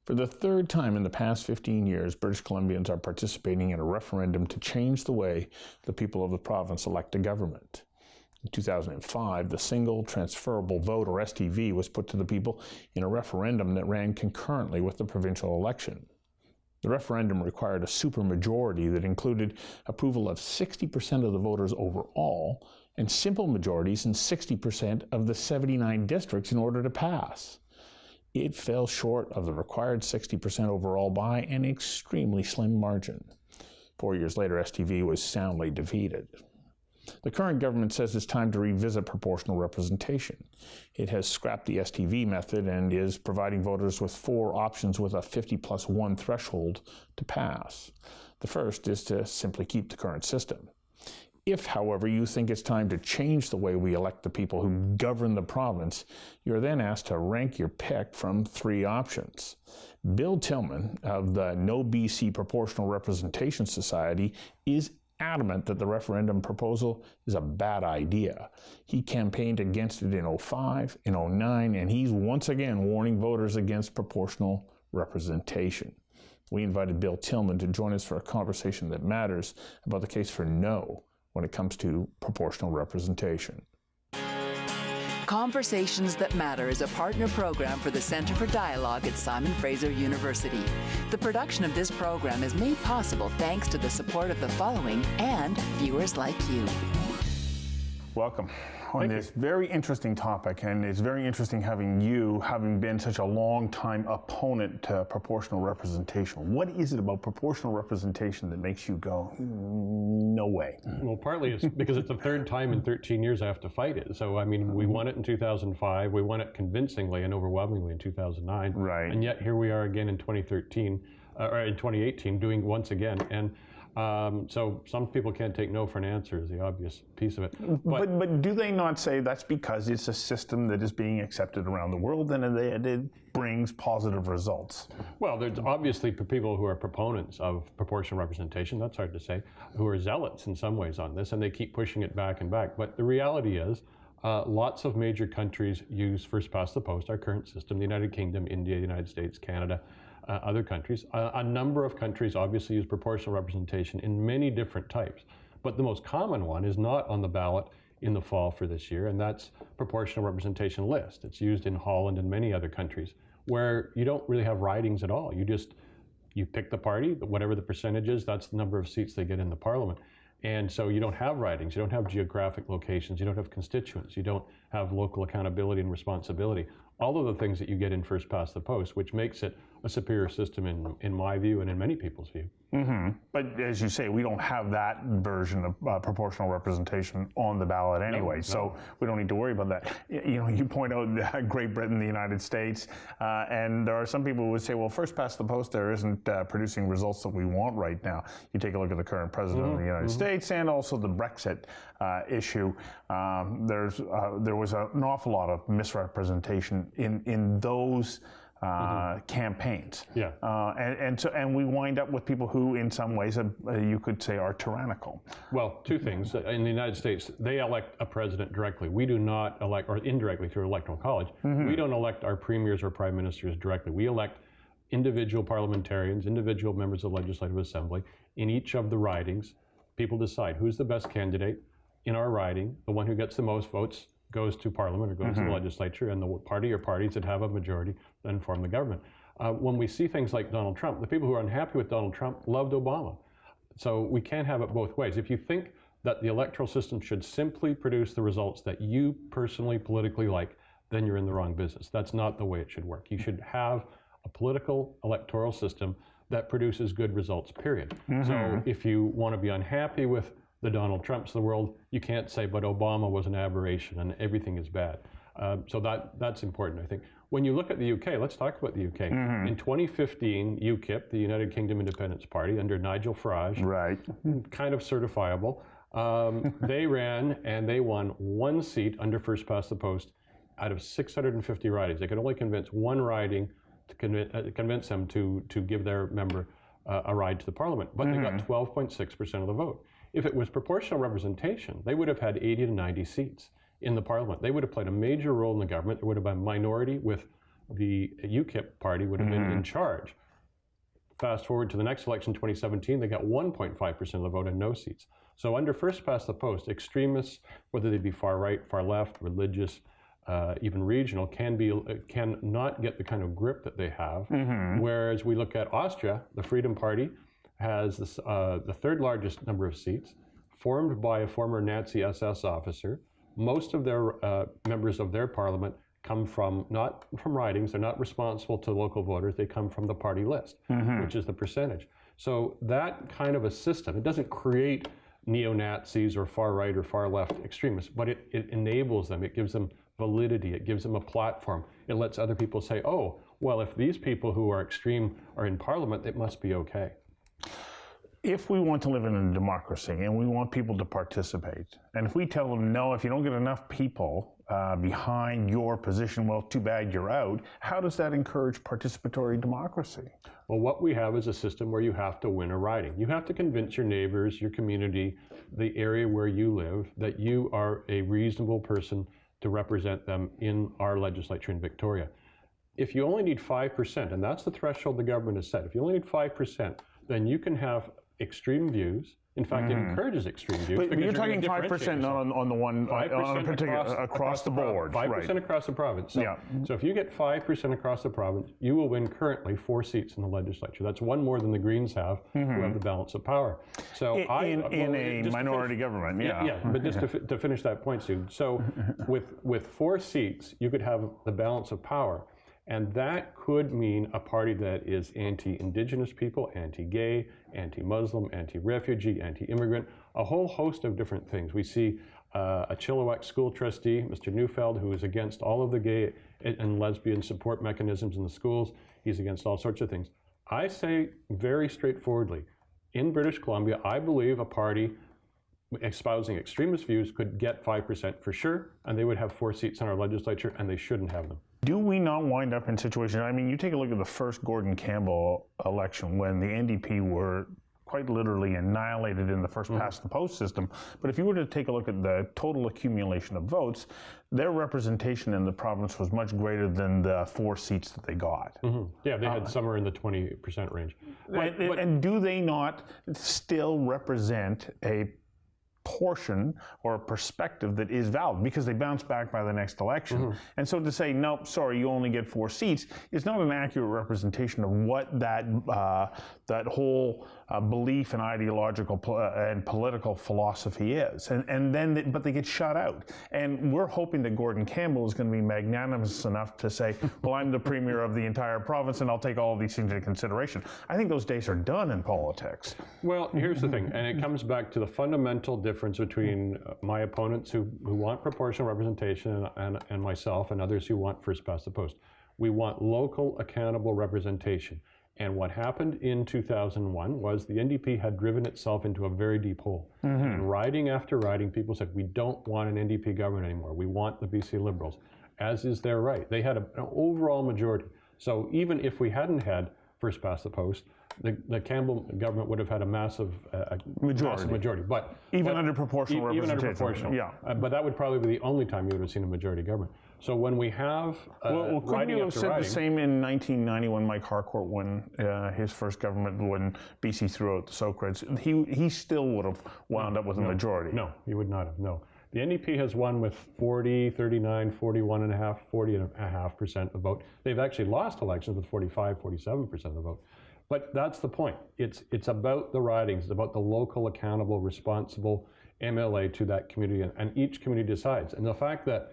For the third time in the past 15 years, British Columbians are participating in a referendum to change the way the people of the province elect a government. In 2005, the single transferable vote, or STV, was put to the people in a referendum that ran concurrently with the provincial election. The referendum required a supermajority that included approval of 60% of the voters overall and simple majorities in 60% of the 79 districts in order to pass. It fell short of the required 60% overall by an extremely slim margin. 4 years later, STV was soundly defeated. The current government says it's time to revisit proportional representation. It has scrapped the STV method and is providing voters with 4 options with a 50+1 threshold to pass. The first is to simply keep the current system. If, however, you think it's time to change the way we elect the people who govern the province, you're then asked to rank your pick from 3 options. Bill Tieleman of the No BC Proportional Representation Society is adamant that the referendum proposal is a bad idea. He campaigned against it in 2005, in 2009, and he's once again warning voters against proportional representation. We invited Bill Tieleman to join us for a conversation that matters about the case for no when it comes to proportional representation. Conversations That Matter is a partner program for the Centre for Dialogue at Simon Fraser University. The production of this program is made possible thanks to the support of the following and viewers like you. Welcome on this very interesting topic, and it's very interesting having you, having been such a long time opponent to proportional representation. What is it about proportional representation that makes you go, no way? Well, partly it's because it's the third time in 13 years I have to fight it. So, I mean, we won it in 2005, we won it convincingly and overwhelmingly in 2009. Right. And yet here we are again in 2018, doing it once again. And so some people can't take no for an answer is the obvious piece of it. But do they not say that's because it's a system that is being accepted around the world and it brings positive results? Well, there's obviously people who are proponents of proportional representation, that's hard to say, who are zealots in some ways on this, and they keep pushing it back and back. But the reality is, lots of major countries use first past the post, our current system, the United Kingdom, India, the United States, Canada, other countries. A number of countries obviously use proportional representation in many different types, but the most common one is not on the ballot in the fall for this year, and that's proportional representation list. It's used in Holland and many other countries where you don't really have ridings at all. You pick the party, whatever the percentage is, that's the number of seats they get in the parliament. And so you don't have ridings, you don't have geographic locations, you don't have constituents, you don't have local accountability and responsibility. All of the things that you get in first past the post, which makes it a superior system in my view and in many people's view. Mm-hmm. But as you say, we don't have that version of proportional representation on the ballot anyway, so we don't need to worry about that. You know, you point out Great Britain, the United States, and there are some people who would say, well, first past the post there isn't producing results that we want right now. You take a look at the current president of the United States and also the Brexit issue. There was an awful lot of misrepresentation in those campaigns. Yeah. And we wind up with people who, in some ways, you could say are tyrannical. Well, two things. In the United States, they elect a president directly. We do not elect, or indirectly through electoral college, we don't elect our premiers or prime ministers directly. We elect individual parliamentarians, individual members of the Legislative Assembly. In each of the ridings, people decide who's the best candidate in our riding. The one who gets the most votes goes to Parliament or goes to the legislature, and the party or parties that have a majority then form the government. When we see things like Donald Trump, the people who are unhappy with Donald Trump loved Obama. So we can't have it both ways. If you think that the electoral system should simply produce the results that you personally, politically like, then you're in the wrong business. That's not the way it should work. You should have a political electoral system that produces good results, period. So if you want to be unhappy with the Donald Trumps of the world, you can't say, but Obama was an aberration and everything is bad. So that's important, I think. When you look at the UK, let's talk about the UK. In 2015, UKIP, the United Kingdom Independence Party, under Nigel Farage, kind of certifiable, they ran and they won 1 seat under first past the post out of 650 ridings. They could only convince 1 riding to convince them to give their member a ride to the parliament, but they got 12.6% of the vote. If it was proportional representation, they would have had 80 to 90 seats in the parliament. They would have played a major role in the government. There would have been a minority with the UKIP party would have been in charge. Fast forward to the next election, 2017, they got 1.5% of the vote and no seats. So under first past the post, extremists, whether they be far right, far left, religious, even regional, can not get the kind of grip that they have. Whereas we look at Austria, the Freedom Party has this, the third largest number of seats, formed by a former Nazi SS officer. Most of their members of their parliament come from, not from ridings, they're not responsible to local voters, they come from the party list, which is the percentage. So that kind of a system, it doesn't create neo-Nazis or far right or far left extremists, but it enables them, it gives them validity, it gives them a platform. It lets other people say, oh, well, if these people who are extreme are in parliament, it must be okay. If we want to live in a democracy and we want people to participate, and if we tell them, no, if you don't get enough people behind your position, well, too bad, you're out, how does that encourage participatory democracy? Well, what we have is a system where you have to win a riding. You have to convince your neighbors, your community, the area where you live, that you are a reasonable person to represent them in our legislature in Victoria. If you only need 5%, and that's the threshold the government has set, if you only need 5%, then you can have extreme views. In fact, it encourages extreme views. But you're talking 5%, not on the one, on a particular, across the board. 5% across the province. So, so if you get 5% across the province, you will win currently 4 seats in the legislature. That's one more than the Greens have, who have the balance of power. So in a minority government, but just to finish that point, Sue. So with 4 seats, you could have the balance of power. And that could mean a party that is anti-Indigenous people, anti-gay, anti-Muslim, anti-refugee, anti-immigrant, a whole host of different things. We see a Chilliwack school trustee, Mr. Neufeld, who is against all of the gay and lesbian support mechanisms in the schools. He's against all sorts of things. I say very straightforwardly, in British Columbia, I believe a party espousing extremist views could get 5% for sure, and they would have 4 seats in our legislature, and they shouldn't have them. Do we not wind up in situations, I mean, you take a look at the first Gordon Campbell election when the NDP were quite literally annihilated in the first past the post system, but if you were to take a look at the total accumulation of votes, their representation in the province was much greater than the 4 seats that they got. Yeah, they had somewhere in the 20% range. And do they not still represent a portion or a perspective that is valid because they bounce back by the next election? And so to say, nope, sorry, you only get 4 seats is not an accurate representation of what that that whole belief and ideological and political philosophy is. And then, but they get shut out. And we're hoping that Gordon Campbell is going to be magnanimous enough to say, well, I'm the premier of the entire province and I'll take all of these things into consideration. I think those days are done in politics. Well, here's the thing, and it comes back to the fundamental difference between my opponents who want proportional representation and myself and others who want first past the post. We want local accountable representation. And what happened in 2001 was the NDP had driven itself into a very deep hole. And riding after riding, people said, we don't want an NDP government anymore. We want the BC Liberals, as is their right. They had an overall majority. So even if we hadn't had first past the post, the Campbell government would have had a massive majority. But even under proportional representation. Even under proportional. But that would probably be the only time you would have seen a majority government. So when we have well, couldn't you have said the same in 1990 when Mike Harcourt won his first government when BC threw out the Socrates? He still would have wound up with a majority. No, he would not have. No. The NDP has won with 40, 39, 41.5%, 40.5% of the vote. They've actually lost elections with 45, 47% of the vote. But that's the point. It's about the ridings. It's about the local, accountable, responsible MLA to that community, and each community decides. And the fact that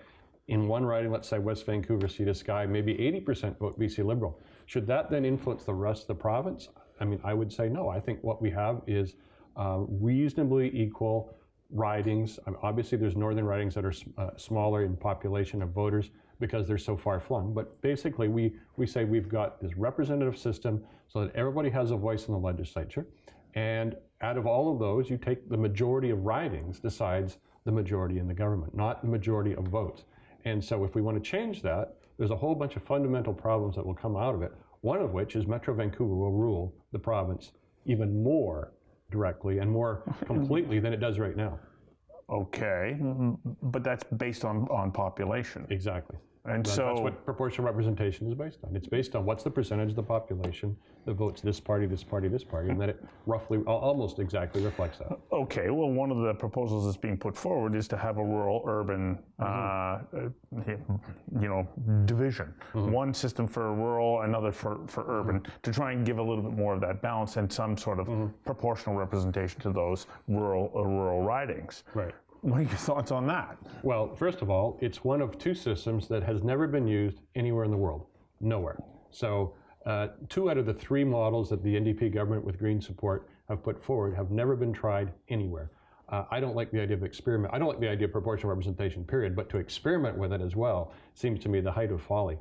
in one riding, let's say West Vancouver, Sea to Sky, maybe 80% vote BC Liberal, should that then influence the rest of the province? I mean, I would say no. I think what we have is reasonably equal ridings. I mean, obviously, there's northern ridings that are smaller in population of voters because they're so far flung. But basically, we say we've got this representative system so that everybody has a voice in the legislature. And out of all of those, you take the majority of ridings decides the majority in the government, not the majority of votes. And so if we want to change that, there's a whole bunch of fundamental problems that will come out of it, one of which is Metro Vancouver will rule the province even more directly and more completely than it does right now. Okay, but that's based on population. Exactly. And that's so what proportional representation is based on. It's based on what's the percentage of the population that votes this party, this party, this party, and then it roughly, almost exactly reflects that. Okay, well, one of the proposals that's being put forward is to have a rural-urban, division. One system for rural, another for urban, to try and give a little bit more of that balance and some sort of proportional representation to those rural ridings. Right. What are your thoughts on that? Well, first of all, it's one of two systems that has never been used anywhere in the world. Nowhere. So 2 out of the 3 models that the NDP government with Green support have put forward have never been tried anywhere. I don't like the idea of experiment. I don't like the idea of proportional representation, period, but to experiment with it as well seems to me the height of folly.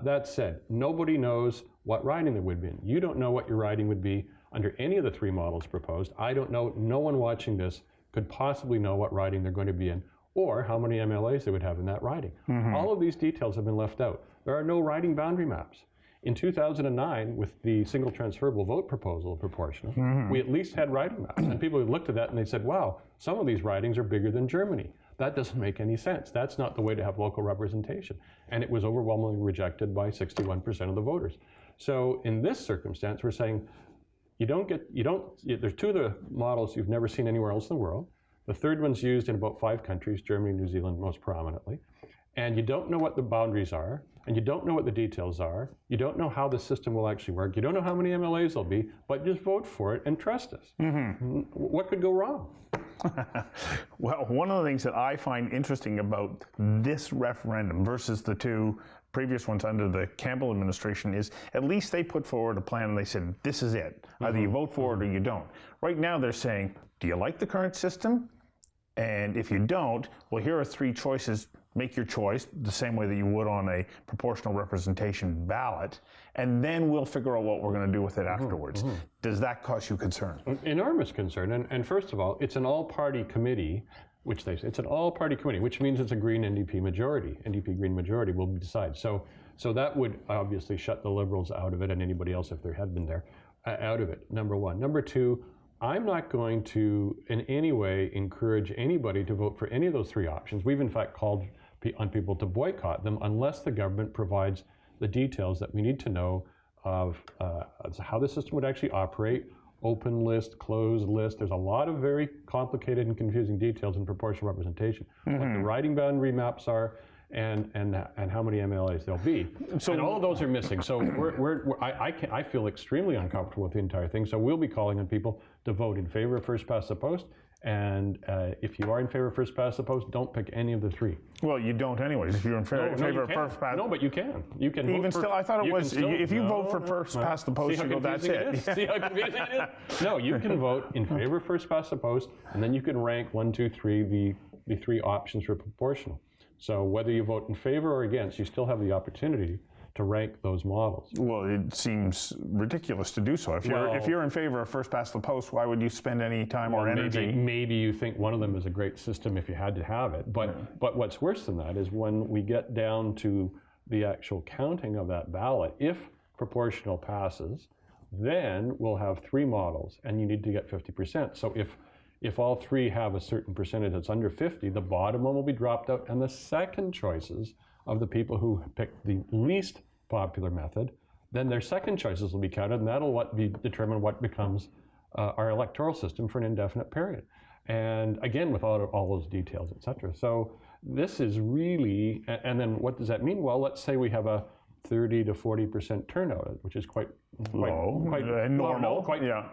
That said, nobody knows what riding there would be. You don't know what your riding would be under any of the 3 models proposed. I don't know. No one watching this could possibly know what riding they're going to be in or how many MLAs they would have in that riding. All of these details have been left out. There are no riding boundary maps. In 2009, with the single transferable vote proposal of proportional, we at least had riding maps. And people looked at that and they said, wow, some of these ridings are bigger than Germany. That doesn't make any sense. That's not the way to have local representation. And it was overwhelmingly rejected by 61% of the voters. So in this circumstance, we're saying, there's 2 of the models you've never seen anywhere else in the world. The third one's used in about 5 countries, Germany, New Zealand most prominently. And you don't know what the boundaries are, and you don't know what the details are. You don't know how the system will actually work. You don't know how many MLAs there'll be, but just vote for it and trust us. What could go wrong? Well, one of the things that I find interesting about this referendum versus the 2 previous ones under the Campbell administration is at least they put forward a plan and they said, this is it. Either you vote for it or you don't. Right now they're saying, do you like the current system? And if you don't, well, here are 3 choices. Make your choice the same way that you would on a proportional representation ballot, and then we'll figure out what we're going to do with it afterwards. Does that cause you concern? Enormous concern. And first of all, it's an all-party committee, which they say it's an all-party committee, which means it's a Green NDP majority. NDP Green majority will decide. So that would obviously shut the Liberals out of it and anybody else, if there had been there, out of it, number one. Number two, I'm not going to in any way encourage anybody to vote for any of those 3 options. We've in fact called on people to boycott them unless the government provides the details that we need to know of how the system would actually operate, open list, closed list. There's a lot of very complicated and confusing details in proportional representation. What the riding boundary maps are and how many MLAs there'll be. So, and all of those are missing. So I feel extremely uncomfortable with the entire thing. So we'll be calling on people to vote in favor of first past the post. And if you are in favor of first past the post, don't pick any of the 3. Well, you don't anyways. If you're in favor of first past, no, but you can. You can even vote still. I thought it was if you vote for first past the post, you go, that's it. See how confusing it is? No, you can vote in favor of first past the post, and then you can rank 1, 2, 3 the 3 options for proportional. So whether you vote in favor or against, you still have the opportunity to rank those models. Well, it seems ridiculous to do so. If you're in favor of first past the post, why would you spend any time or energy? Maybe you think one of them is a great system if you had to have it. But what's worse than that is when we get down to the actual counting of that ballot, if proportional passes, then we'll have 3 models, and you need to get 50%. So if all 3 have a certain percentage that's under 50, the bottom one will be dropped out, and the second choices of the people who picked the least popular method, then their second choices will be counted, and that'll determine what becomes our electoral system for an indefinite period. And again, with all those details, et cetera. So this is really, and then what does that mean? Well, let's say we have a 30 to 40% turnout, which is quite low, quite normal.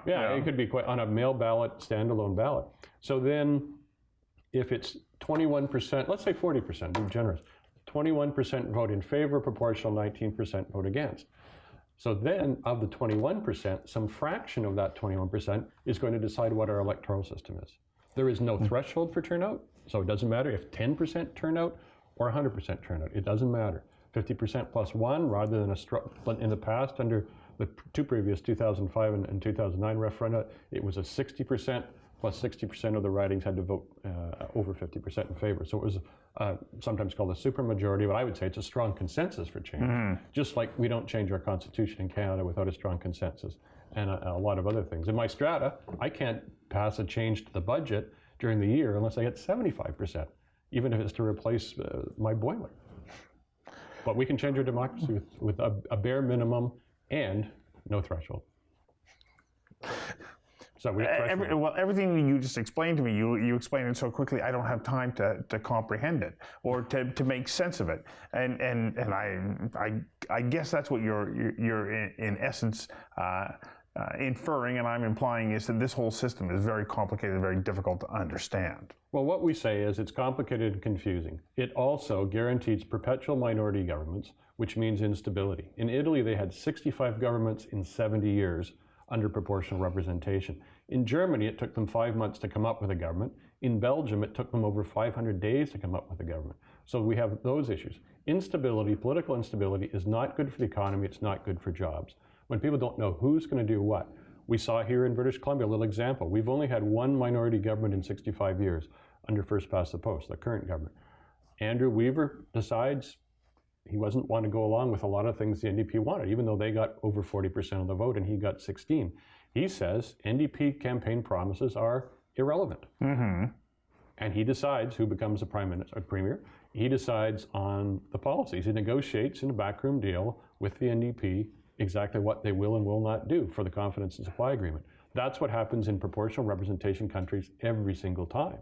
It could be quite on a mail ballot, standalone ballot. So then if it's 21%, let's say 40%, be generous, 21% vote in favor, proportional, 19% vote against. So then, of the 21%, some fraction of that 21% is going to decide what our electoral system is. There is no threshold for turnout, so it doesn't matter if 10% turnout or 100% turnout. It doesn't matter. 50% plus 1, rather than in the past, under the 2 previous 2005 and 2009 referenda, it was a 60% plus 60% of the ridings had to vote over 50% in favor. So it was sometimes called a supermajority, but I would say it's a strong consensus for change. Just like we don't change our constitution in Canada without a strong consensus, and a lot of other things. In my strata, I can't pass a change to the budget during the year unless I get 75%, even if it's to replace my boiler. But we can change our democracy with a bare minimum and no threshold. So we everything you just explained to me, you explained it so quickly, I don't have time to comprehend it or to make sense of it. And I guess that's what you're in essence inferring, and I'm implying, is that this whole system is very complicated, very difficult to understand. Well, what we say is it's complicated and confusing. It also guarantees perpetual minority governments, which means instability. In Italy, they had 65 governments in 70 years under proportional representation. In Germany, it took them 5 months to come up with a government. In Belgium, it took them over 500 days to come up with a government. So we have those issues. Instability, political instability, is not good for the economy, it's not good for jobs. When people don't know who's going to do what. We saw here in British Columbia, a little example. We've only had one minority government in 65 years under first past the post, the current government. Andrew Weaver decides he wasn't want to go along with a lot of things the NDP wanted, even though they got over 40% of the vote and he got 16. He says NDP campaign promises are irrelevant. Mm-hmm. And he decides who becomes a premier. He decides on the policies. He negotiates in a backroom deal with the NDP exactly what they will and will not do for the confidence and supply agreement. That's what happens in proportional representation countries every single time.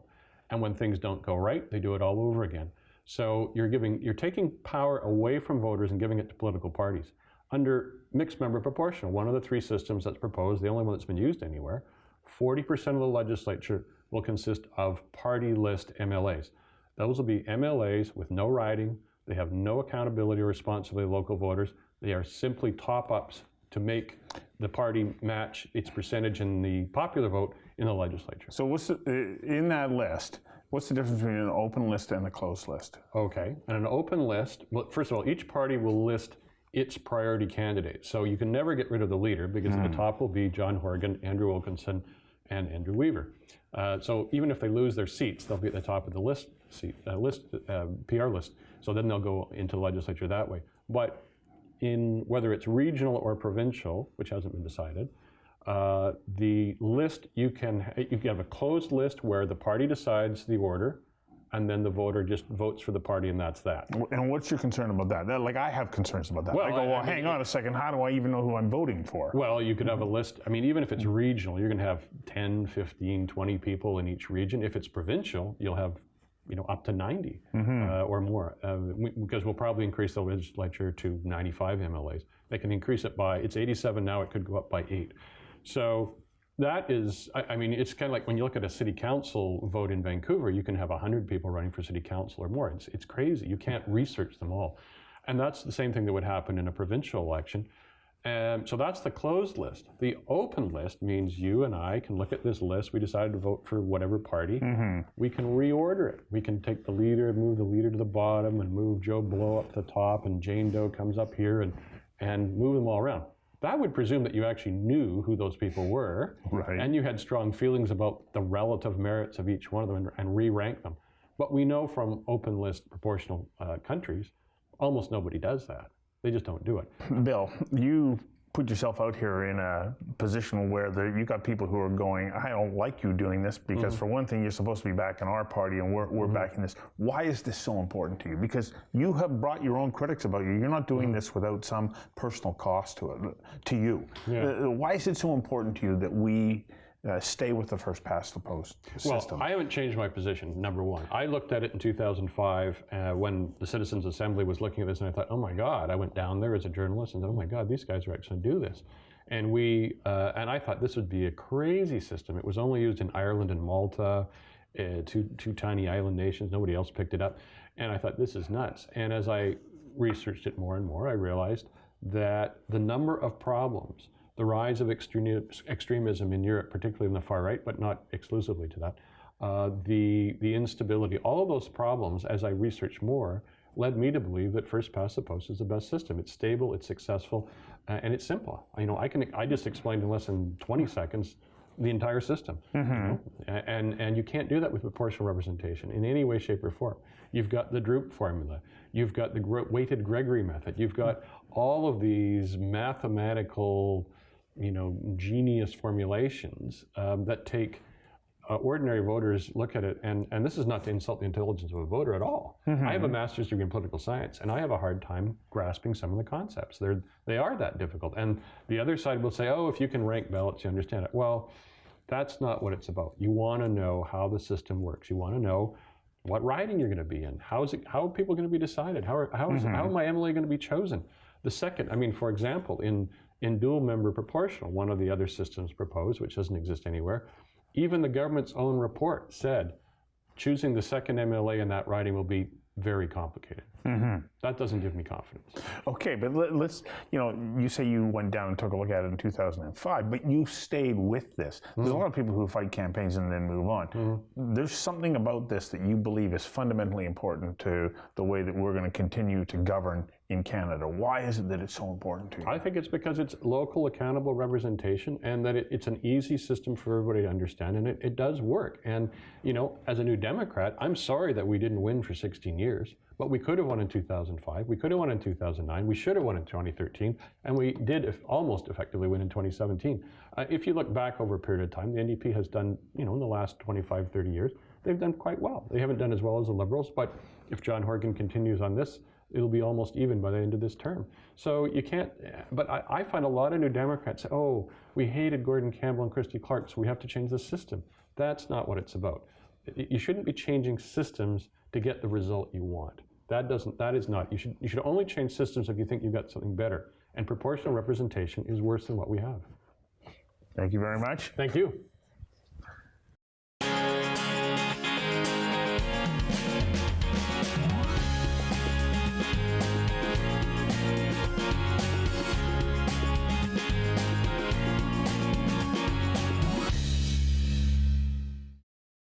And when things don't go right, they do it all over again. So you're taking power away from voters and giving it to political parties. Under mixed member proportional, one of the three systems that's proposed, the only one that's been used anywhere, 40% of the legislature will consist of party list MLAs. Those will be MLAs with no riding. They have no accountability or responsibility to local voters. They are simply top-ups to make the party match its percentage in the popular vote in the legislature. So in that list, what's the difference between an open list and a closed list? Okay, and an open list, well, first of all, each party will list its priority candidates. So you can never get rid of the leader because at the top will be John Horgan, Andrew Wilkinson, and Andrew Weaver. So even if they lose their seats, they'll be at the top of the PR list. So then they'll go into the legislature that way. But in whether it's regional or provincial, which hasn't been decided, the list you can have a closed list where the party decides the order, and then the voter just votes for the party, and that's that. And what's your concern about that? Like, I have concerns about that. Well, I go, hang on a second, how do I even know who I'm voting for? Well, you could have a list. I mean, even if it's regional, you're going to have 10, 15, 20 people in each region. If it's provincial, you'll have up to 90 or more, because we'll probably increase the legislature to 95 MLAs. They can increase it by, it's 87 now, it could go up by 8. So that is, I mean, it's kind of like when you look at a city council vote in Vancouver, you can have 100 people running for city council or more. It's crazy. You can't research them all. And that's the same thing that would happen in a provincial election. So that's the closed list. The open list means you and I can look at this list. We decided to vote for whatever party. We can reorder it. We can take the leader, move the leader to the bottom, and move Joe Blow up to the top, and Jane Doe comes up here, and move them all around. That would presume that you actually knew who those people were, right, and you had strong feelings about the relative merits of each one of them and re-rank them. But we know from open list proportional countries, almost nobody does that. They just don't do it. Bill, you put yourself out here in a position where you got people who are going, I don't like you doing this because for one thing, you're supposed to be back in our party and we're backing this. Why is this so important to you? Because you have brought your own critics about you. You're not doing this without some personal cost to you. Yeah. Why is it so important to you that we stay with the first past the post system? Well, I haven't changed my position, number one. I looked at it in 2005 when the Citizens Assembly was looking at this, and I thought, oh my God, I went down there as a journalist and thought, oh my God, these guys are actually going to do this. And and I thought this would be a crazy system. It was only used in Ireland and Malta, two tiny island nations. Nobody else picked it up. And I thought, this is nuts. And as I researched it more and more, I realized that the number of problems, the rise of extremism in Europe, particularly in the far right, but not exclusively to that, the instability, all of those problems, as I researched more, led me to believe that first past the post is the best system. It's stable, it's successful, and it's simple. I just explained in less than 20 seconds the entire system. And you can't do that with proportional representation in any way, shape, or form. You've got the Droop formula. You've got the weighted Gregory method. You've got all of these mathematical, genius formulations that take ordinary voters look at it, and this is not to insult the intelligence of a voter at all. I have a master's degree in political science, and I have a hard time grasping some of the concepts. They are that difficult. And the other side will say, oh, if you can rank ballots, you understand it. Well, that's not what it's about. You want to know how the system works. You want to know what riding you're going to be in. How are people going to be decided? How am I MLA going to be chosen? The second, I mean, for example, in dual member proportional, one of the other systems proposed, which doesn't exist anywhere, even the government's own report said choosing the second MLA in that riding will be very complicated. That doesn't give me confidence. Okay, but let's, you say you went down and took a look at it in 2005, but you stayed with this. There's a lot of people who fight campaigns and then move on. There's something about this that you believe is fundamentally important to the way that we're going to continue to govern in Canada. Why is it that it's so important to you? I think it's because it's local accountable representation, and that it's an easy system for everybody to understand, and it does work. And, as a New Democrat, I'm sorry that we didn't win for 16 years. But we could have won in 2005, we could have won in 2009, we should have won in 2013, and we did almost effectively win in 2017. If you look back over a period of time, the NDP has done, in the last 25, 30 years, they've done quite well. They haven't done as well as the Liberals, but if John Horgan continues on this, it'll be almost even by the end of this term. So you can't, but I find a lot of New Democrats say, oh, we hated Gordon Campbell and Christy Clark, so we have to change the system. That's not what it's about. You shouldn't be changing systems to get the result you want. That is not. You should only change systems if you think you've got something better. And proportional representation is worse than what we have. Thank you very much. Thank you.